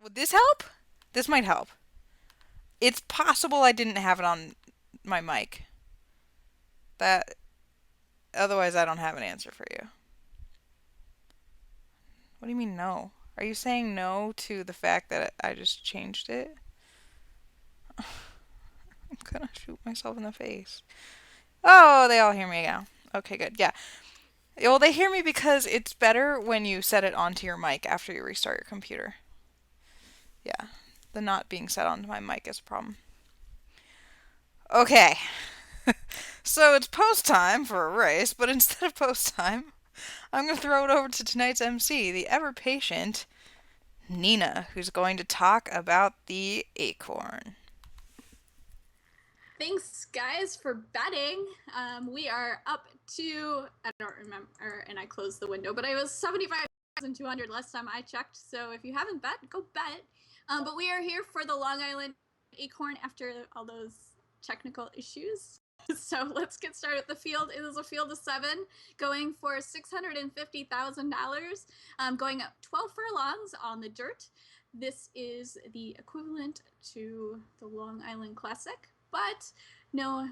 Would this help? This might help. It's possible I didn't have it on my mic. That otherwise I don't have an answer for you. What do you mean no? Are you saying no to the fact that I just changed it? I'm gonna shoot myself in the face. Oh, they all hear me now. Okay, good. Yeah. Well, they hear me because it's better when you set it onto your mic after you restart your computer. Yeah. The not being set onto my mic is a problem. Okay. So it's post time for a race, but instead of post time, I'm going to throw it over to tonight's MC, the ever patient Nina, who's going to talk about the acorn. Thanks, guys, for betting. We are up to, I don't remember, and I closed the window, but I was 75,200 last time I checked. So if you haven't bet, go bet. But we are here for the Long Island Acorn after all those technical issues. So let's get started with the field. It is a field of 7 going for $650,000, going up 12 furlongs on the dirt. This is the equivalent to the Long Island Classic, but no,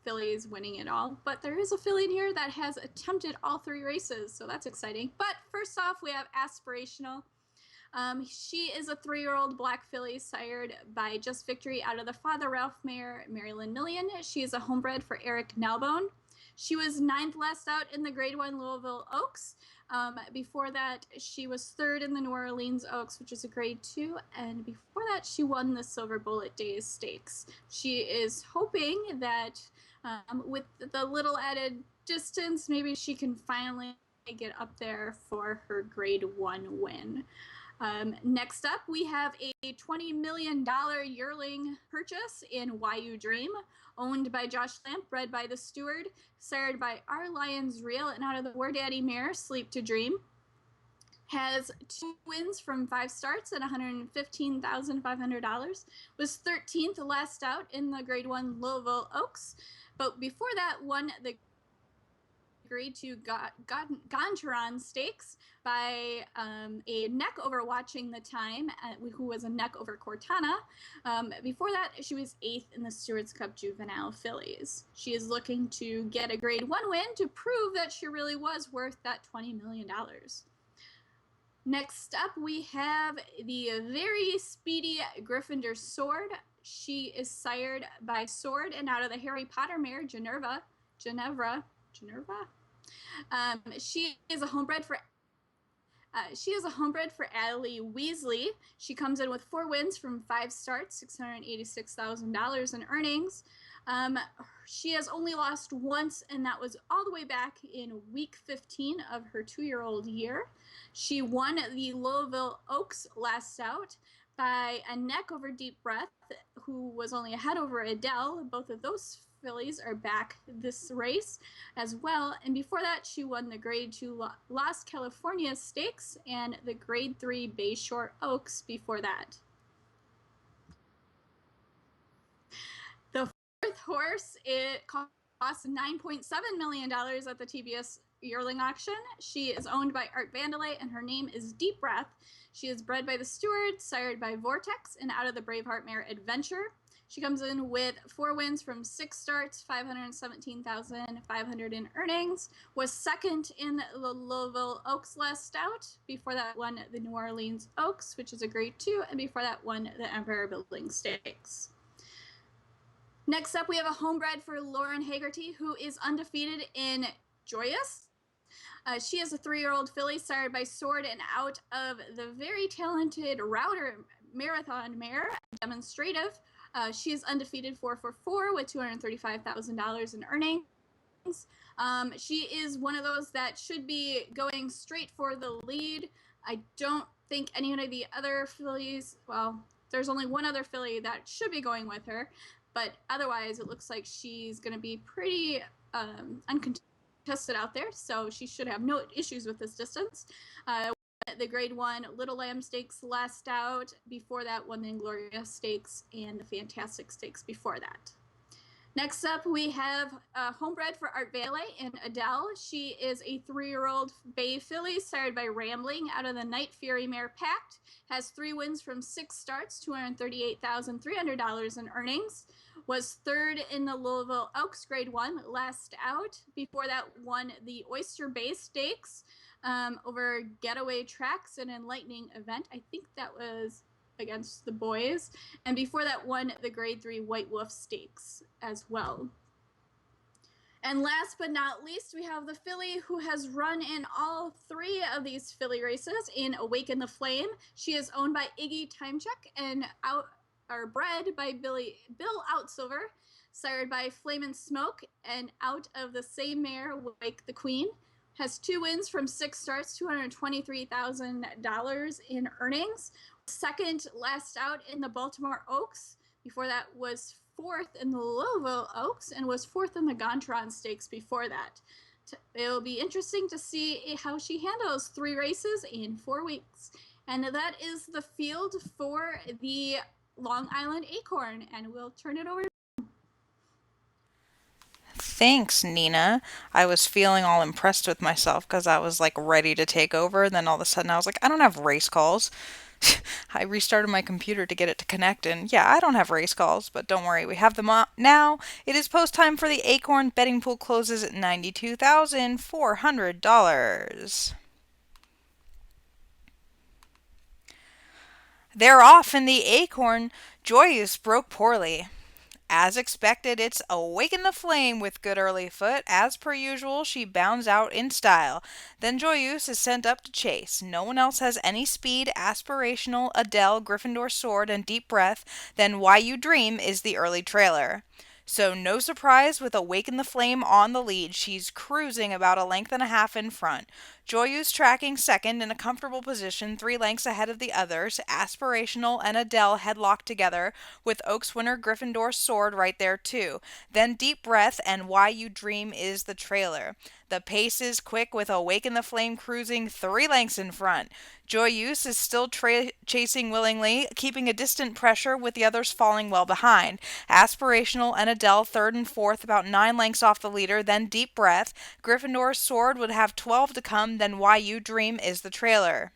fillies winning it all. But there is a filly in here that has attempted all 3 races, so that's exciting. But first off, we have Aspirational. She is a 3-year-old black filly sired by Just Victory out of the Father Ralph mare, Maryland Million. She is a homebred for Eric Nalbone. She was 9th last out in the Grade 1 Louisville Oaks. Before that, she was 3rd in the New Orleans Oaks, which is a Grade 2. And before that, she won the Silver Bullet Days Stakes. She is hoping that with the little added distance, maybe she can finally get up there for her Grade 1 win. Next up, we have a $20 million yearling purchase in YU Dream, owned by Josh Lamp, bred by the Steward, sired by Our Lions Real, and out of the War Daddy mare, Sleep to Dream. Has 2 wins from 5 starts at $115,500. Was 13th last out in the Grade 1 Louisville Oaks, but before that won the Grade 2 Goncharon Stakes by a neck over Watching the Time, who was a neck over Cortana. Before that, she was 8th in the Stewards Cup Juvenile Fillies. She is looking to get a Grade 1 win to prove that she really was worth that $20 million. Next up, we have the very speedy Gryffindor Sword. She is sired by Sword and out of the Harry Potter mare, Ginevra. She is a homebred for Adelie Weasley. She comes in with 4 wins from 5 starts, $686,000 in earnings. She has only lost once, and that was all the way back in week 15 of her 2-year-old year. She won the Louisville Oaks last out by a neck over Deep Breath, who was only a head over Adele. Both of those fillies are back this race as well. And before that, she won the Grade 2 Las California Stakes and the Grade 3 Bayshore Oaks before that. The 4th horse, it cost $9.7 million at the TBS yearling auction. She is owned by Art Vandelay, and her name is Deep Breath. She is bred by the Steward, sired by Vortex, and out of the Braveheart mare Adventure. She comes in with 4 wins from 6 starts, $517,500 in earnings. Was 2nd in the Louisville Oaks last out. Before that, won the New Orleans Oaks, which is a Grade 2, and before that, won the Empire Building Stakes. Next up, we have a homebred for Lauren Haggerty, who is undefeated in Joyous. She is a 3-year-old filly sired by Sword and out of the very talented Router Marathon mare, Demonstrative. She is undefeated 4 with $235,000 in earnings. She is one of those that should be going straight for the lead. I don't think any of the other fillies, well, there's only one other filly that should be going with her, but otherwise it looks like she's going to be pretty uncontested out there, so she should have no issues with this distance. The Grade 1 Little Lamb Stakes last out. Before that, won the Inglourious Stakes and the Fantastic Stakes before that. Next up, we have homebred for Art Valet and Adele. She is a 3-year-old bay filly sired by Rambling out of the Night Fury Mare Pact. Has 3 wins from 6 starts, $238,300 in earnings. Was third in the Louisville Oaks Grade 1 last out. Before that, won the Oyster Bay Stakes over Getaway Tracks, an enlightening event. I think that was against the boys, and before that won the Grade 3 White Wolf Stakes as well. And last but not least, we have the filly who has run in all 3 of these filly races in Awaken the Flame. She is owned by Iggy Timecheck and bred by Bill Outsilver, sired by Flame and Smoke, and out of the same mare, Wake the Queen. Has 2 wins from 6 starts, $223,000 in earnings. Second last out in the Baltimore Oaks. Before that was 4th in the Louisville Oaks and was 4th in the Gontran Stakes before that. It'll be interesting to see how she handles 3 races in 4 weeks. And that is the field for the Long Island Acorn, and we'll turn it over. Thanks, Nina. I was feeling all impressed with myself because I was like ready to take over. And then all of a sudden I was like, I don't have race calls. I restarted my computer to get it to connect, and yeah, I don't have race calls, but don't worry, we have them now. It is post time for the Acorn betting pool closes at $92,400. They're off in the Acorn. Joyous broke poorly. As expected, it's Awaken the Flame with good early foot. As per usual, she bounds out in style. Then Joyeuse is sent up to chase. No one else has any speed. Aspirational, Adele, Gryffindor Sword, and Deep Breath. Then Why You Dream is the early trailer. So no surprise with Awaken the Flame on the lead. She's cruising about a length and a half in front. Joyeuse tracking second in a comfortable position, 3 lengths ahead of the others. Aspirational and Adele headlocked together, with Oaks winner Gryffindor Sword right there too. Then Deep Breath and Why You Dream is the trailer. The pace is quick with Awaken the Flame cruising 3 lengths in front. Joyeuse is still chasing willingly, keeping a distant pressure with the others falling well behind. Aspirational and Adele third and fourth, about 9 lengths off the leader, then Deep Breath. Gryffindor Sword would have 12 to come, then Why You Dream is the trailer.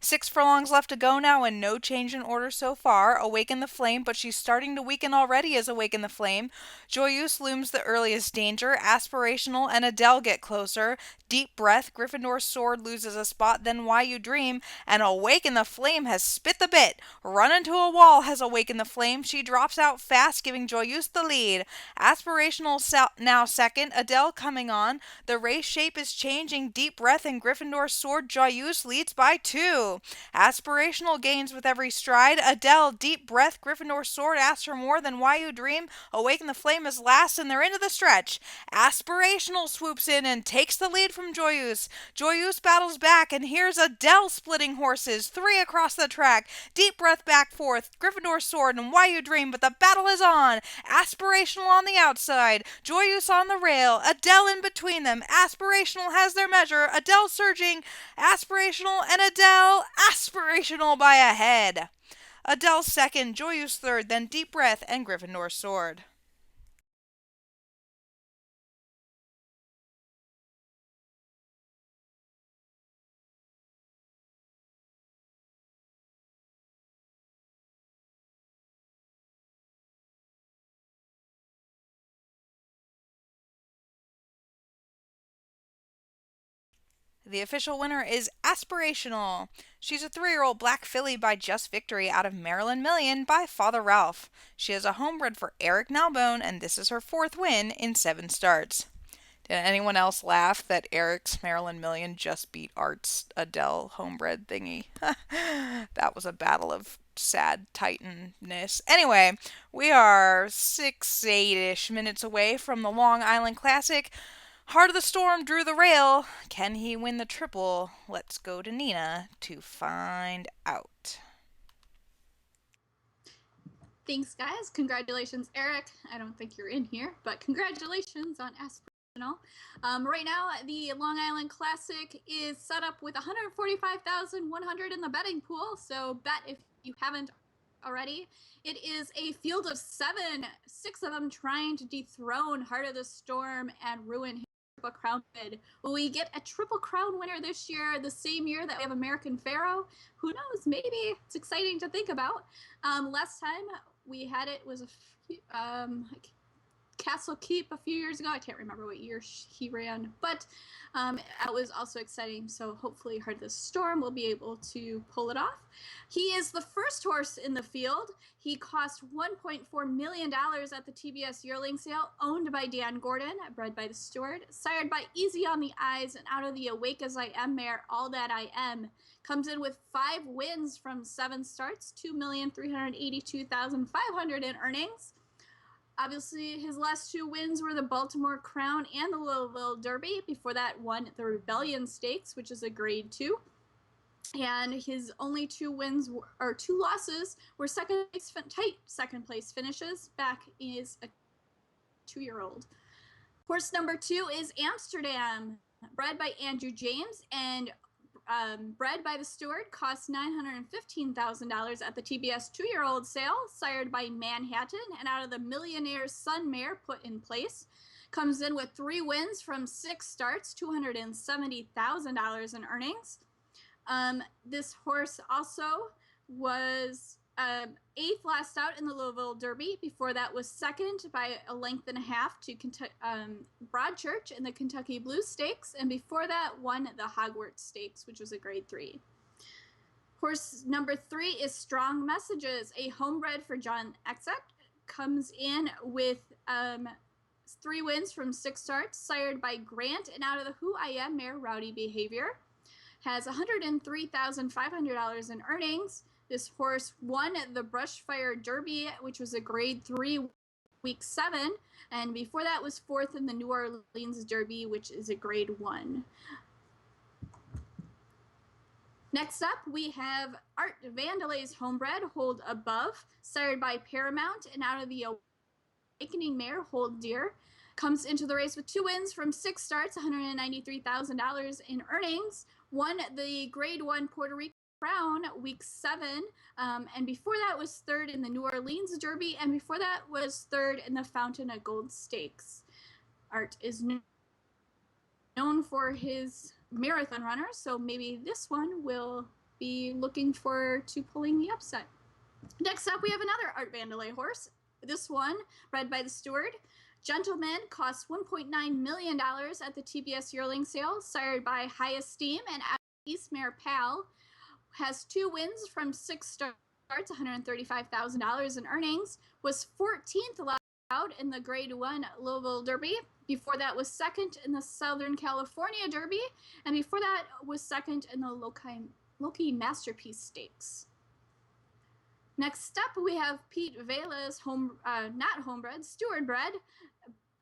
6 furlongs left to go now and no change in order so far. Awaken the Flame, but she's starting to weaken already as Awaken the Flame. Joyeuse looms the earliest danger. Aspirational and Adele get closer. Deep Breath, Gryffindor Sword loses a spot, then Why You Dream, and Awaken the Flame has spit the bit. Run into a wall has Awaken the Flame. She drops out fast, giving Joyeuse the lead. Aspirational now second. Adele coming on. The race shape is changing. Deep Breath and Gryffindor Sword. Joyeuse leads by 2. Aspirational gains with every stride. Adele, Deep Breath, Gryffindor Sword asks for more than Why You Dream. Awaken the Flame is last, and they're into the stretch. Aspirational swoops in and takes the lead from Joyeuse. Joyeuse battles back, and here's Adele splitting horses. 3 across the track. Deep Breath back fourth. Gryffindor Sword and Why You Dream, but the battle is on. Aspirational on the outside. Joyeuse on the rail. Adele in between them. Aspirational has their measure. Adele surging. Aspirational and Adele. Aspirational by a head. Adele second. Joyeuse third. Then Deep Breath and Gryffindor Sword. The official winner is Aspirational. She's a 3-year-old black filly by Just Victory out of Maryland Million by Father Ralph. She is a homebred for Eric Nalbone, and this is her 4th win in 7 starts. Did anyone else laugh that Eric's Maryland Million just beat Art's Adele homebred thingy? That was a battle of sad titanness. Anyway, we are 8 ish minutes away from the Long Island Classic. Heart of the Storm drew the rail. Can he win the triple? Let's go to Nina to find out. Thanks, guys. Congratulations, Eric. I don't think you're in here, but congratulations on Aspirational. Right now, the Long Island Classic is set up with $145,100 in the betting pool. So bet if you haven't already. It is a field of seven, six of them trying to dethrone Heart of the Storm and ruin his Triple Crown bid. Will we get a Triple Crown winner this year, the same year that we have American Pharaoh? Who knows? Maybe. It's exciting to think about. Last time we had it was Castle Keep a few years ago. I can't remember what year he ran, but it was also exciting. So hopefully Heart of the Storm will be able to pull it off. He is the first horse in the field. He cost $1.4 million at the TBS yearling sale, owned by Dan Gordon, bred by the steward, sired by Easy on the Eyes, and out of the Awake as I Am mare, All That I Am. Comes in with 5 wins from 7 starts, 2,382,500 in earnings. Obviously, his last 2 wins were the Baltimore Crown and the Louisville Derby. Before that, won the Rebellion Stakes, which is a grade 2. And his only 2 wins or 2 losses were tight second place finishes. Back is a 2-year-old. Horse number 2 is Amsterdam, bred by Andrew James and bred by the steward, cost $915,000 at the TBS 2-year-old sale, sired by Manhattan, and out of the Millionaire's Son mare put in place. Comes in with 3 wins from 6 starts, $270,000 in earnings. This horse also was 8th last out in the Louisville Derby. Before that was 2nd by a length and a half to Broadchurch in the Kentucky Blues Stakes, and before that won the Hogwarts Stakes, which was a grade 3. Horse number 3 is Strong Messages, a homebred for John Exet. Comes in with 3 wins from 6 starts, sired by Grant, and out of the Who I Am mare, Rowdy Behavior. Has $103,500 in earnings. This horse won the Brushfire Derby, which was a grade 3, week 7, and before that was 4th in the New Orleans Derby, which is a grade 1. Next up, we have Art Vandelay's homebred, Hold Above, sired by Paramount, and out of the Awakening mare, Hold Dear. Comes into the race with 2 wins from 6 starts, $193,000 in earnings. Won the grade 1 Puerto Rico Crown, week 7, and before that was 3rd in the New Orleans Derby, and before that was 3rd in the Fountain of Gold Stakes. Art is known for his marathon runners, so maybe this one will be looking forward to pulling the upset. Next up, we have another Art Vandelay horse. This one, bred by the steward. Gentleman costs $1.9 million at the TBS yearling sale, sired by High Esteem and Eastmare Pal. Has 2 wins from 6 starts, $135,000 in earnings. Was 14th allowed in the grade 1 Louisville Derby. Before that was 2nd in the Southern California Derby, and before that was 2nd in the Loki Masterpiece Stakes. Next up, we have Pete Vela's not homebred, steward bred,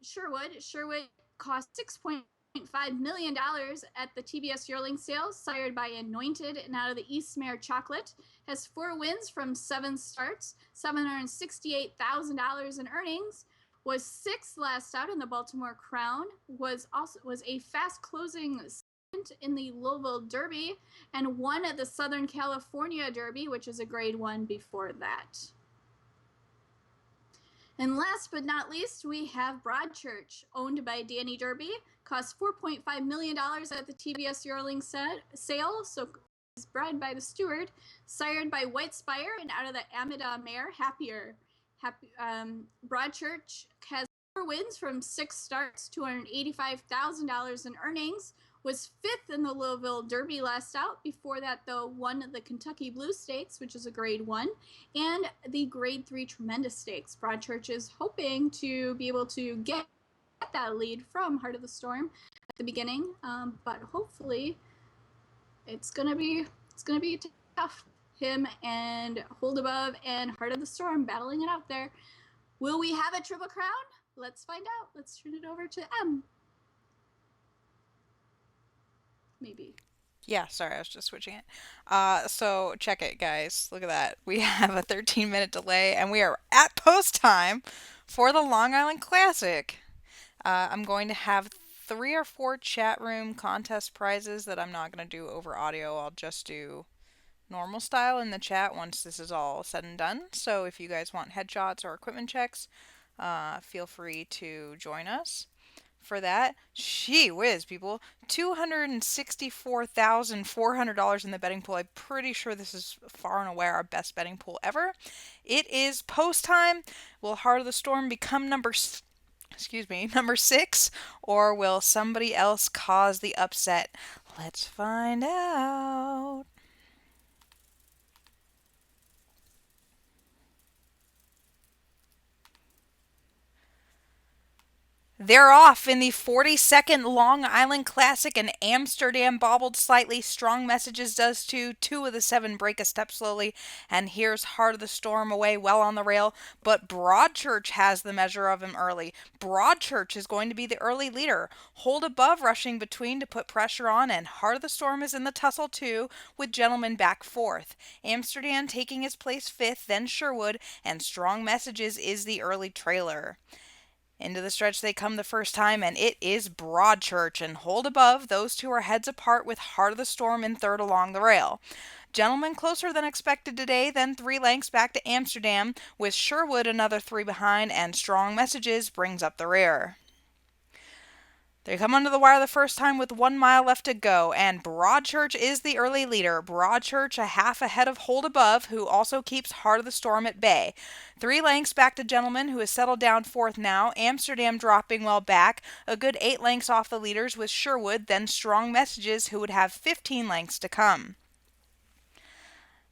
Sherwood. Sherwood cost $6.5 million at the TBS yearling sale, sired by Anointed and out of the Eastmare Chocolate. Has 4 wins from 7 starts, $768,000 in earnings. Was 6th last out in the Baltimore Crown. Was a fast closing in the Louisville Derby, and won at the Southern California Derby, which is a grade 1 before that. And last but not least, we have Broadchurch, owned by Danny Derby. Cost $4.5 million at the TBS yearling sale, so is bred by the steward, sired by White Spire, and out of the Amida mare, Happier. Broadchurch has 4 wins from 6 starts, $285,000 in earnings. Was 5th in the Louisville Derby last out. Before that, though, won the Kentucky Blues Stakes, which is a grade 1, and the grade 3 Tremendous Stakes. Broadchurch is hoping to be able to get that lead from Heart of the Storm at the beginning, but hopefully it's gonna be tough. Him and Hold Above and Heart of the Storm battling it out there. Will we have a Triple Crown? Let's find out. Let's turn it over to M. Maybe. Yeah, sorry, I was just switching it. So check it, guys. Look at that. We have a 13-minute delay, and we are at post time for the Long Island Classic. I'm going to have 3 or 4 chat room contest prizes that I'm not going to do over audio. I'll just do normal style in the chat once this is all said and done. So if you guys want headshots or equipment checks, feel free to join us for that. Gee whiz, people. $264,400 in the betting pool. I'm pretty sure this is far and away our best betting pool ever. It is post time. Will Heart of the Storm become number 6, or will somebody else cause the upset? Let's find out. They're off in the 42nd Long Island Classic, and Amsterdam bobbled slightly. Strong Messages does too. 2 of the 7 break a step slowly, and here's Heart of the Storm away well on the rail, but Broadchurch has the measure of him early. Broadchurch is going to be the early leader. Hold Above rushing between to put pressure on, and Heart of the Storm is in the tussle too, with Gentleman back 4th. Amsterdam taking his place 5th, then Sherwood, and Strong Messages is the early trailer. Into the stretch they come the first time, and it is Broadchurch and Hold Above. Those two are heads apart with Heart of the Storm in third along the rail. Gentleman closer than expected today, then 3 lengths back to Amsterdam, with Sherwood another 3 behind, and Strong Messages brings up the rear. They come under the wire the first time with 1 mile left to go, and Broadchurch is the early leader. Broadchurch a half ahead of Hold Above, who also keeps Heart of the Storm at bay. 3 lengths back to Gentleman, who has settled down 4th now. Amsterdam dropping well back, a good 8 lengths off the leaders with Sherwood, then Strong Messages, who would have 15 lengths to come.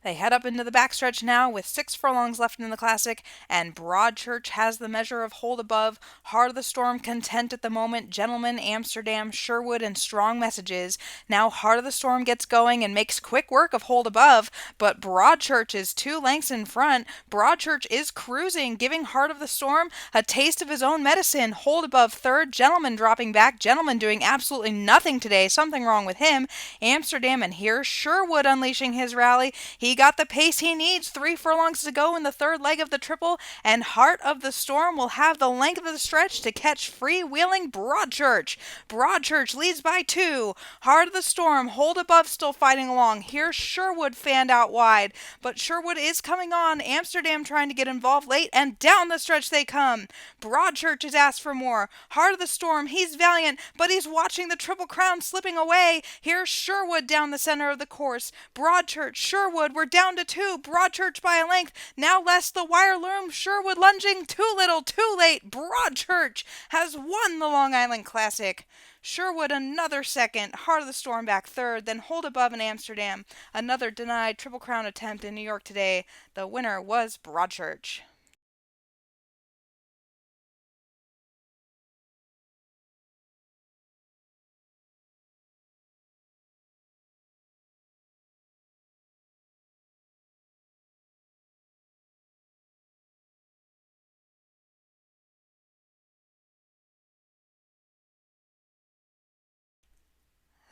They head up into the backstretch now with 6 furlongs left in the Classic, and Broadchurch has the measure of Hold Above. Heart of the Storm content at the moment. Gentleman, Amsterdam, Sherwood, and Strong Messages. Now Heart of the Storm gets going and makes quick work of Hold Above, but Broadchurch is 2 lengths in front. Broadchurch is cruising, giving Heart of the Storm a taste of his own medicine. Hold Above 3rd, Gentleman dropping back. Gentleman doing absolutely nothing today. Something wrong with him. Amsterdam, and here's Sherwood unleashing his rally. He got the pace he needs. 3 furlongs to go in the 3rd leg of the triple, and Heart of the Storm will have the length of the stretch to catch freewheeling Broadchurch. Broadchurch leads by 2. Heart of the Storm, Hold Above still fighting along. Here's Sherwood fanned out wide, but Sherwood is coming on. Amsterdam trying to get involved late, and down the stretch they come. Broadchurch has asked for more. Heart of the Storm, he's valiant, but he's watching the Triple Crown slipping away. Here's Sherwood down the center of the course. Broadchurch, Sherwood, we're down to 2. Broadchurch by a length. Now less the wire loom. Sherwood lunging. Too little, too late. Broadchurch has won the Long Island Classic. Sherwood another 2nd. Heart of the Storm back 3rd. Then Hold Above in Amsterdam. Another denied Triple Crown attempt in New York today. The winner was Broadchurch.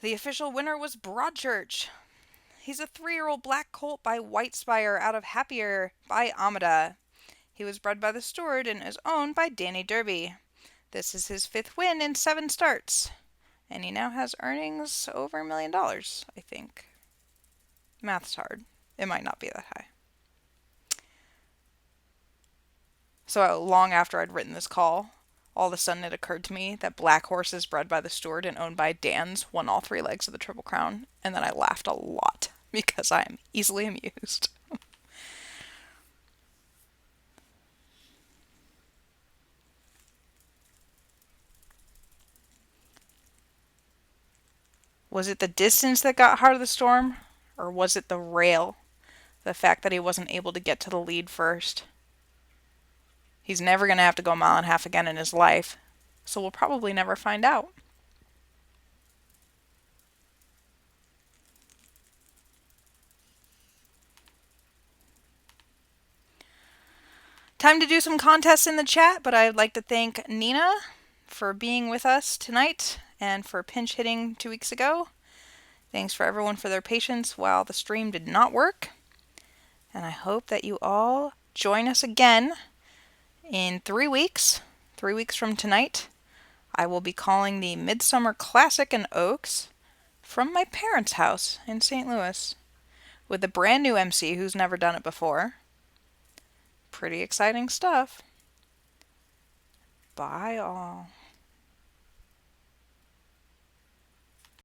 The official winner was Broadchurch. He's a 3-year-old black colt by Whitespire out of Happier by Amada. He was bred by the steward and is owned by Danny Derby. This is his 5th win in 7 starts, and he now has earnings over $1 million, I think. Math's hard. It might not be that high. So long after I'd written this call, all of a sudden it occurred to me that black horses bred by the steward and owned by Dan's won all 3 legs of the Triple Crown, and then I laughed a lot because I am easily amused. Was it the distance that got Heart of the Storm, or was it the rail? The fact that he wasn't able to get to the lead first. He's never going to have to go a mile and a half again in his life, so we'll probably never find out. Time to do some contests in the chat, but I'd like to thank Nina for being with us tonight and for pinch hitting 2 weeks ago. Thanks for everyone for their patience while the stream did not work. And I hope that you all join us again in 3 weeks. 3 weeks from tonight, I will be calling the Midsummer Classic in Oaks from my parents' house in St. Louis. with a brand new MC who's never done it before. Pretty exciting stuff. Bye all.